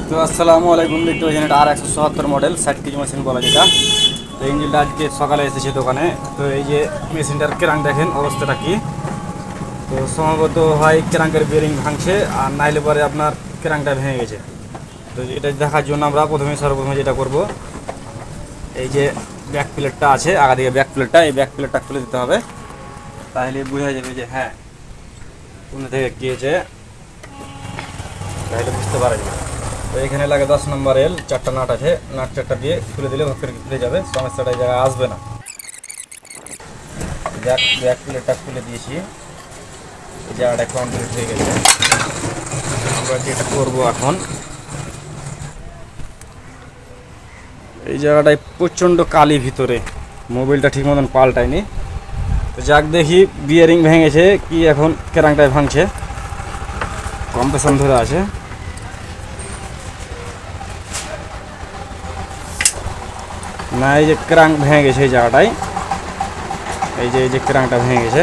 তো আসসালামু আলাইকুম। দেখতে পাচ্ছেন এটা R177 মডেল 60 কেজি মেশিন বলা যেটা। তো ইঞ্জিনটা আজকে সকালে এসেছে দোকানে। তো এই যে মেশিনটার ক্রাঙ্ক দেখেন অবস্থাটা কি। তো সম্ভবত হয় ক্রাঙ্কের বেরিং ভাঙছে, আর নাইলে পরে আপনার ক্রাঙ্কটা ভেঙে গেছে। তো এটা দেখার জন্য আমরা সর্বপ্রথমে যেটা করব, এই যে ব্যাক প্লেটটা আছে, আগা দিকে ব্যাক প্লেটটা, এই ব্যাক প্লেটটা খুলে দিতে হবে। তাহলে বোঝা যাবে যে হ্যাঁ কোন থেকে গিয়েছে, তাহলে বুঝতে পারা যাবে। তো এখানে লাগে 10 নম্বর এল, 4টা নাট আছে, নাট 4টা দিয়ে খুলে দিলে ভক্তের খুলে যাবে, সমস্যাটা এই জায়গায় আসবে না। ব্যাক প্লেটটা খুলে দিয়েছি, এই জায়গাটা কমপ্লিট হয়ে গেছে। আমরা যেটা করবো এখন, এই জায়গাটায় প্রচণ্ড কালি ভিতরে, মোবিলটা ঠিক মতন পাল্টায়নি। তো যাক দেখি বিয়ারিং ভেঙেছে কি এখন ক্রাঙ্কটায় ভাঙছে, কম্প্রেশন ধরে আছে। না, এই যে ক্রাঙ্ক ভেঙে গেছে এই জায়গাটায়, এই যে ক্রাঙ্কটা ভেঙে গেছে,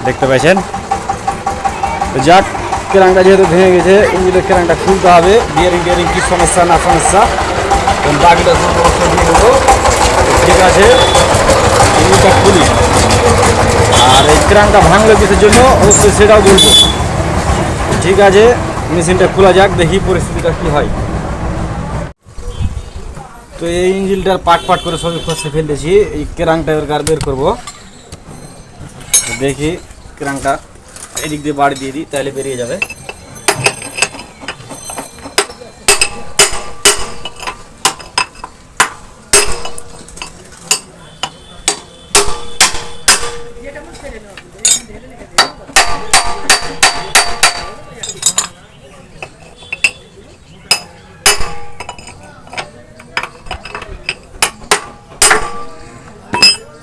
দেখতে পাচ্ছেন। তো যাক ক্রাঙ্কটা যেহেতু ভেঙে গেছে, ইঞ্জিনের ক্রাঙ্কটা খুলতে হবে, বিয়ারিং কি সমস্যা না সমস্যা বাকিটা সমস্যা দিয়ে দেবো। ঠিক আছে, ইঞ্জিনটা খুলি, আর এই ক্রাঙ্কটা ভাঙলো কিসের জন্য অবশ্যই সেটাও বলবো। ঠিক আছে, মেশিনটা খোলা যাক, দেখি পরিস্থিতিটা কী হয়। তো এই ইঞ্জিনটার পাট করে সবই খসে ফেলতেছি, এই ক্রাঙ্কটা এবার বের করবো। দেখি ক্রাঙ্কটা এদিক দিয়ে বাড়ি দিয়ে দিই, তাহলে বেরিয়ে যাবে।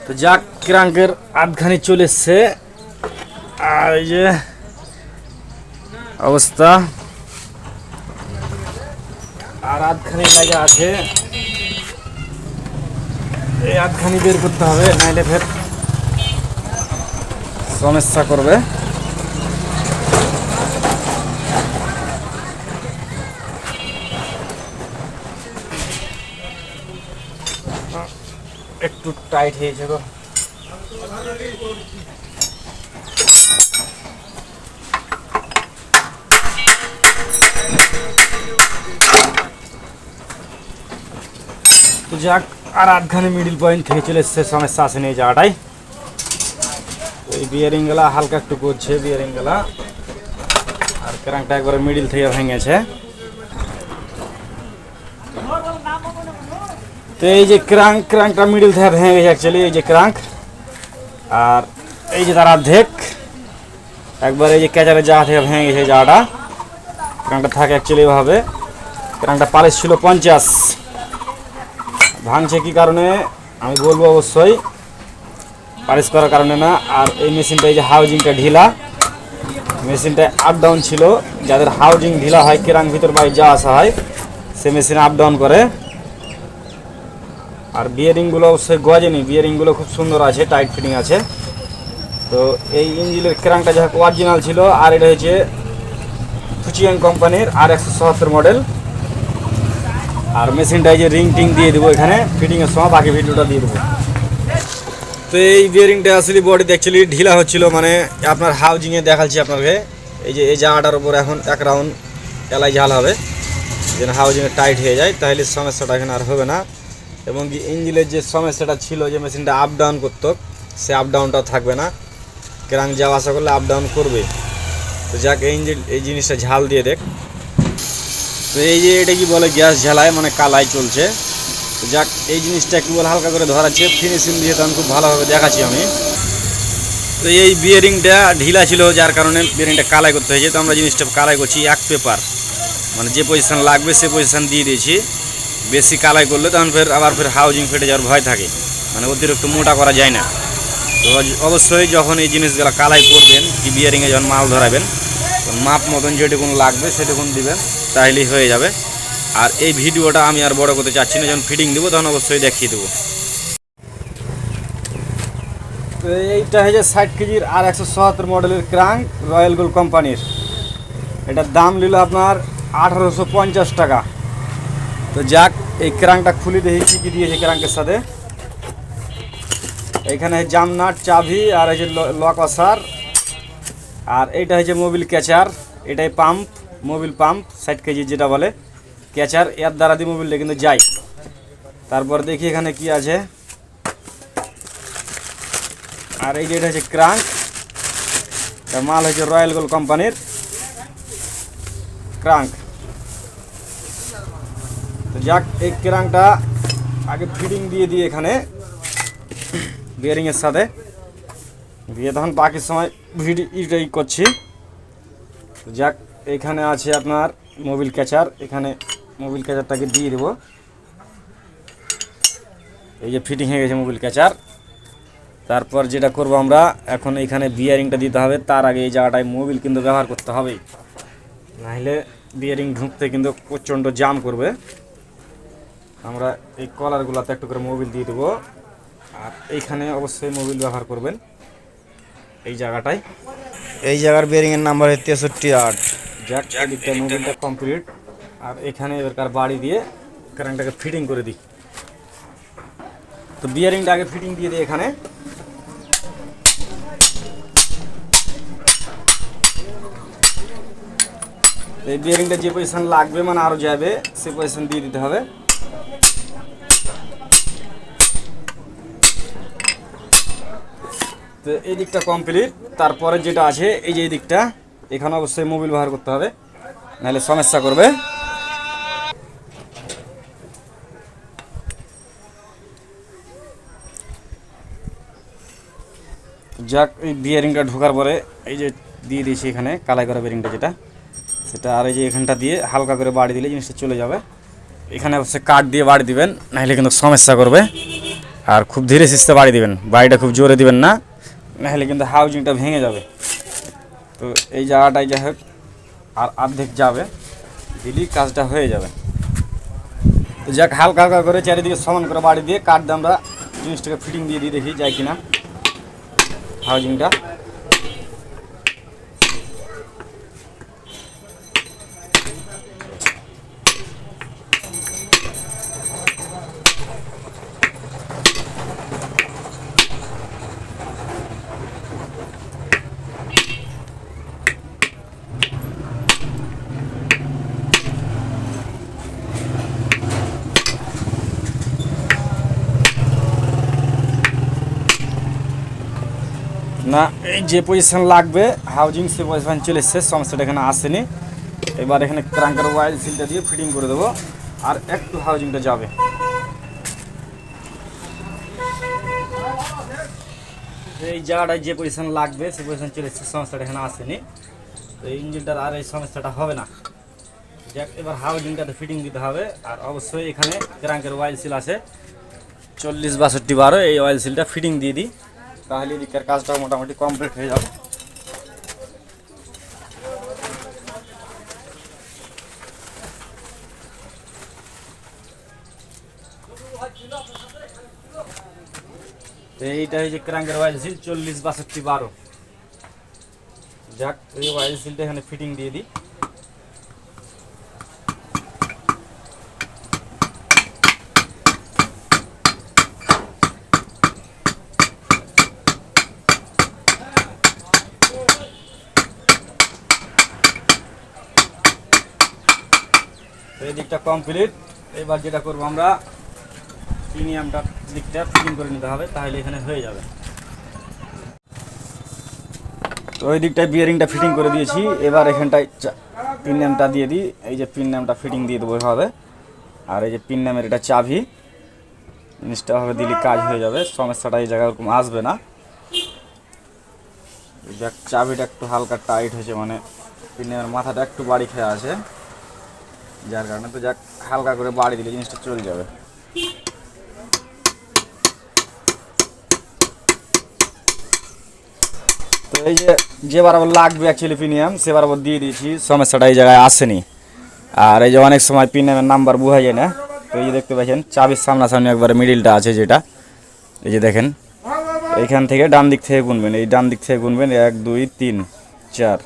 তো যাক ক্রাঙ্কের আধখানি চলে এসছে, আর এই যে অবস্থা, আর আধখানি জায়গা আছে, এই আধখানি বের করতে হবে, নাইলে ফের সমস্যা করবে। একটু টাইট হয়েছে গো। তো যাক আর আধখানি মিডিল পয়েন্ট থেকে চলে এসছে, সমস্যা আসেনি এই জায়গাটায়। এই বিয়ারিং গুলা হালকা একটু করছে, বিয়ারিং গুলা, আর ক্রাঙ্কটা একবারে মিডিল থেকে ভেঙেছে। তো এই যে ক্রাঙ্কটা মিডিল থেকে ভেঙে গেছে অ্যাকচুয়ালি, এই যে ক্রাঙ্ক, আর এই যে তার অর্ধেক একবার এই যে ক্যাচারের জায়গা থেকে ভেঙে গেছে জায়গাটা। ক্রাঙ্কটা থাকে অ্যাকচুয়ালি এভাবে, ক্রাঙ্কটা পালিশ ছিল 50, ভাঙছে কি কারণে আমি বলবো, অবশ্যই পালিশ করার কারণে না। আর এই মেশিনটা, এই যে হাউজিংটা ঢিলা, মেশিনটা আপ ডাউন ছিল, যাদের হাউজিং ঢিলা হয়, ক্রাঙ্ক ভিতর বাইরে যাওয়া আসা হয়, সে মেশিন আপ ডাউন করে। আর বিয়ারিংগুলো অবশ্যই গজেনি, বিয়ারিংগুলো খুব সুন্দর আছে, টাইট ফিটিং আছে। তো এই ইঞ্জিনের ক্রাঙ্কটা যা অরিজিনাল ছিল, আর এটা হচ্ছে ফুচিয়াং কোম্পানির R177 মডেল। আর মেশিনটাই যে রিং টিং দিয়ে দেবো এখানে ফিটিংয়ের সময়, বাকি ভিডিওটা দিয়ে দেবো। তো এই বিয়ারিংটা আসলে বডিতে অ্যাকচুয়ালি ঢিলা হচ্ছিল, মানে আপনার হাউজিংয়ে দেখাচ্ছি আপনাকে, এই যে এই জায়গাটার উপর এখন এক রাউন্ড এলাই ঝাল হবে, যেন হাউজিংয়ে টাইট হয়ে যায়, তাহলে সমস্যাটা এখানে আর হবে না। এবং কি ইঞ্জিনের যে সমস্যাটা ছিল, যে মেশিনটা আপ ডাউন করতো, সে আপ ডাউনটাও থাকবে না, ক্রাঙ্ক যাওয়া আসা করলে আপ ডাউন করবে। তো যাক এই জিনিসটা ঝাল দিয়ে দেখ। তো এই যে এটা কি বলে, গ্যাস ঝালায়, মানে কালাই চলছে। তো যাক এই জিনিসটা একটু বলে হালকা করে ধরাচ্ছে, ফিনিশিং দিয়ে তখন খুব ভালোভাবে দেখাচ্ছি আমি। তো এই বিয়ারিংটা ঢিলা ছিল, যার কারণে বিয়ারিংটা কালাই করতে হয়েছে। তো আমরা জিনিসটা কালাই করছি এক পেপার, মানে যে পজিশান লাগবে সে পজিশান দিয়ে দিয়েছি। বেশি কালাই করলে তখন ফের হাউজিং ফেটে যাওয়ার ভয় থাকে, মানে অতিরিক্ত মোটা করা যায় না। তো অবশ্যই যখন এই জিনিসগুলো কালাই করবেন, কি বিয়ারিংয়ে যখন মাল ধরাবেন, মাপ মতন যেটুকুন লাগবে সেটুকুন দিবেন, তাহলেই হয়ে যাবে। আর এই ভিডিওটা আমি আর বড় করতে চাচ্ছি না, যখন ফিটিং দেবো তখন অবশ্যই দেখিয়ে দেবো। তো এইটা হচ্ছে 60 কেজির R177 মডেলের ক্রাঙ্ক, রয়্যাল গোল্ড কোম্পানির। এটার দাম নিল আপনার 1850 টাকা। তো যাক, এই ক্রাঙ্কটা খুলে দেখি কী দিয়েছে ক্রাঙ্কের সাথে। এখানে জামনাট, চাবি, আর এই যে লক অসার, আর এইটা হচ্ছে মোবিল ক্যাচার। এটাই পাম্প, মোবিল পাম্প 60 কেজি যেটা বলে ক্যাচার, এর দ্বারা দিয়ে মোবিলটা কিন্তু যাই। তারপর দেখি এখানে কি আছে। আর এই যে এটা হচ্ছে ক্রাঙ্ক, মাল হচ্ছে রয়্যাল গোল্ড কোম্পানির ক্রাঙ্ক। তো যাক, এই ক্রাঙ্কটা আগে ফিটিং দিয়ে দিই এখানে বিয়ারিংয়ের সাথে দিয়ে, তখন বাকি সময় ভিডিওটাই করছি। যাক, এখানে আছে আপনার মোবিল ক্যাচার, এখানে মোবিল ক্যাচারটাকে দিয়ে দেবো। এই যে ফিটিং হয়ে গেছে মোবিল ক্যাচার। তারপর যেটা করব আমরা এখন, এইখানে বিয়ারিংটা দিতে হবে। তার আগে এই জায়গাটায় মোবিল কিন্তু ব্যবহার করতে হবে, নাহলে বিয়ারিং ঢুকতে কিন্তু প্রচণ্ড জাম করবে। আমরা এই কলারগুলোতে একটু করে মোবিল দিয়ে দেবো, আর এইখানে অবশ্যই মোবিল ব্যবহার করবেন এই জায়গাটায়। এই জায়গার বেরিংয়ের নাম্বার 63-8। যাক, এদিকটা মোবিলটা কমপ্লিট। আর এখানে এবার বাড়ি দিয়ে কারেন্টটাকে ফিটিং করে দিই। তো বিয়ারিংটা আগে ফিটিং দিয়ে দিই এখানে। এই বিয়ারিংটা যে পজিশন লাগবে, মানে আরও যাবে, সে পজিশন দিয়ে দিতে হবে। তো এই দিকটা কমপ্লিট। তারপরে যেটা আছে এই যে এই দিকটা, এখানে অবশ্যই মোবিল ব্যবহার করতে হবে, নাহলে সমস্যা করবে। যাক, এই বিয়ারিংটা ঢোকার পরে এই যে দিয়ে দিয়েছি এখানে কালাই করা বিয়ারিংটা যেটা, সেটা আর এই যে এখানটা দিয়ে হালকা করে বাড়ি দিলে জিনিসটা চলে যাবে। এখানে অবশ্যই কাঠ দিয়ে বাড়ি দিবেন, নাহলে কিন্তু সমস্যা করবে। আর খুব ধীরে সুস্থে বাড়ি দিবেন, বাড়িটা খুব জোরে দিবেন না, নাহলে কিন্তু হাউজিংটা ভেঙে যাবে। তো এই জায়গাটায় যাই হোক আর অর্ধেক যাবে, দিলেই কাজটা হয়ে যাবে। তো যাক, হালকা হালকা করে চারিদিকে সমান করে বাড়ি দিয়ে কাঠ দিয়ে আমরা জিনিসটাকে ফিটিং দিয়ে দিয়ে দেখি যায় কিনা হাউজিংটা। না, এই যে পজিশন লাগবে হাউজিং, সে পজিশন চলে এসছে, সমস্যাটা এখানে আসেনি। এবার এখানে ক্রাঙ্কের ওয়াইল সিলটা দিয়ে ফিটিং করে দেবো, আর একটু হাউজিংটা যাবে। এই জায়গাটায় যে পজিশন লাগবে সে পজিশন চলে এসছে, সমস্যাটা এখানে আসেনি। তো এই ইঞ্জিনটার আর এই সমস্যাটা হবে না। যাক, এবার হাউজিংটাতে ফিটিং দিতে হবে। আর অবশ্যই এখানে ক্রাঙ্কের ওয়াইল সিল আছে 40-62-12, এই ওয়াইল সিলটা ফিটিং দিয়ে দিই, তাহলে এদিকের কাজটা মোটামুটি কমপ্লিট হয়ে যাবে। এইটা হচ্ছে ক্রাঙ্কের ওয়াইল সিল 40-62-12। যাক, এই ওয়াইল সিলটা এখানে ফিটিং দিয়ে দিই। এই দিকটা কমপ্লিট। এবার যেটা করবো আমরা প্রিমিয়ামটা দিকটা ফিটিং করে নিতে হবে, তাহলে এখানে হয়ে যাবে। তো ওই দিকটায় বিয়ারিংটা ফিটিং করে দিয়েছি। এবার এখানটায় পিন নামটা দিয়ে দিই। এই যে পিন নামটা ফিটিং দিয়ে দেবো এভাবে, আর এই যে পিন নামের এটা চাবি, জিনিসটা ভাবে দিলে কাজ হয়ে যাবে, সমস্যাটা এই জায়গায় ওরকম আসবে না। দেখ, চাবিটা একটু হালকা টাইট হয়েছে, মানে পিন নামের মাথাটা একটু বাড়ি খেয়ে আছে, যার কারণে। তো যাক, হালকা করে বাড়ি দিলে জিনিসটা চলে যাবে। তো এই যে বরাবর লাগবে অ্যাকচুয়ালি প্রিমিয়াম, সে বরাবর দিয়ে দিয়েছি, সমস্যাটা এই জায়গায় আসেনি। আর এই যে অনেক সময় প্রিমিয়ামের নাম্বার বোঝা যায় না। তো এই যে দেখতে পাচ্ছেন চাবির সামনাসামনি একবারে মিডিলটা আছে যেটা, এই যে দেখেন, এইখান থেকে ডান দিক থেকে গুনবেন, এই ডান দিক থেকে গুনবেন 1 2 3 4,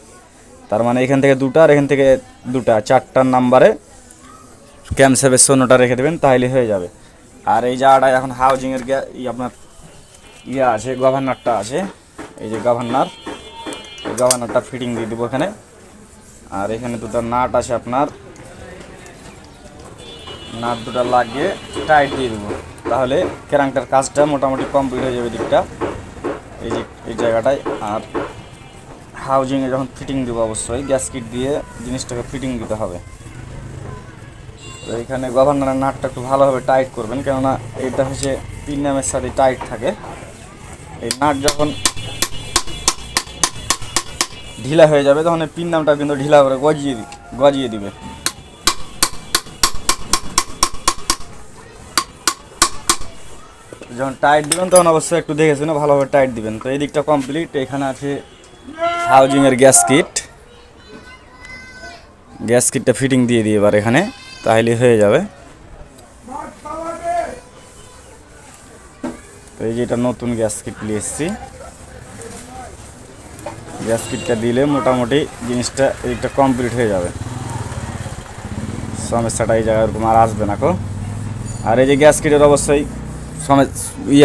তার মানে এখান থেকে দুটা আর এখান থেকে দুটা, 4টার নাম্বারে ক্যামসেপের শূন্যটা রেখে দেবেন, তাহলে হয়ে যাবে। আর এই জায়গাটায় এখন হাউজিংয়ের আপনার আছে, গভর্নরটা আছে, এই যে গভর্নর, এই গভর্নরটা ফিটিং দিয়ে দেবো এখানে। আর এখানে দুটো নাট আছে আপনার, নাট দুটো লাগিয়ে টাইট দিয়ে দেবো, তাহলে ক্যারাংটার কাজটা মোটামুটি কমপ্লিট হয়ে যাবে দিকটা, এই যে এই জায়গাটায়। আর হাউজিংয়ে যখন ফিটিং দেবো অবশ্যই গ্যাস কিট দিয়ে জিনিসটাকে ফিটিং দিতে হবে। তো এখানে গভর্নরের নাটটা একটু ভালোভাবে টাইট করবেন, কেননা এটা হচ্ছে পিন নামের সাথে টাইট থাকে। এই নাট যখন ঢিলা হয়ে যাবে তখন এই পিন নামটা কিন্তু ঢিলা করে গজিয়ে দিবে। যখন টাইট দিবেন তখন অবশ্যই একটু দেখে শুনে ভালোভাবে টাইট দিবেন। তো এই দিকটা কমপ্লিট। এখানে আছে হাউজিংয়ের গ্যাস কিট, গ্যাস কিটটা ফিটিং দিয়ে দিই এবার এখানে, তাহলে হয়ে যাবে। তো এই যে এটা নতুন গ্যাস কিট নিয়ে এসেছি, গ্যাস কিটটা দিলে মোটামুটি জিনিসটা এইটা কমপ্লিট হয়ে যাবে, সমস্যাটা এই জায়গায় এরকম আর আসবে না কো। আর এই যে গ্যাস কিটের অবশ্যই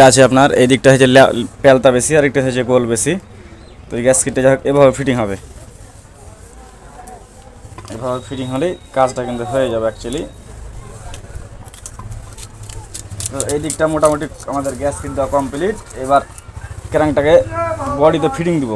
আছে আপনার, এই দিকটা হচ্ছে পেলতা বেশি আর একটা হচ্ছে গোল বেশি। তো এই গ্যাস কিটটা যাই হোক এভাবে ফিটিং হবে, এভাবে ফিটিং হলেই কাজটা কিন্তু হয়ে যাবে অ্যাকচুয়ালি। তো এই দিকটা মোটামুটি আমাদের গ্যাস কিট দেওয়া কমপ্লিট। এবার ক্যারাংটাকে বডিতে ফিটিং দিব।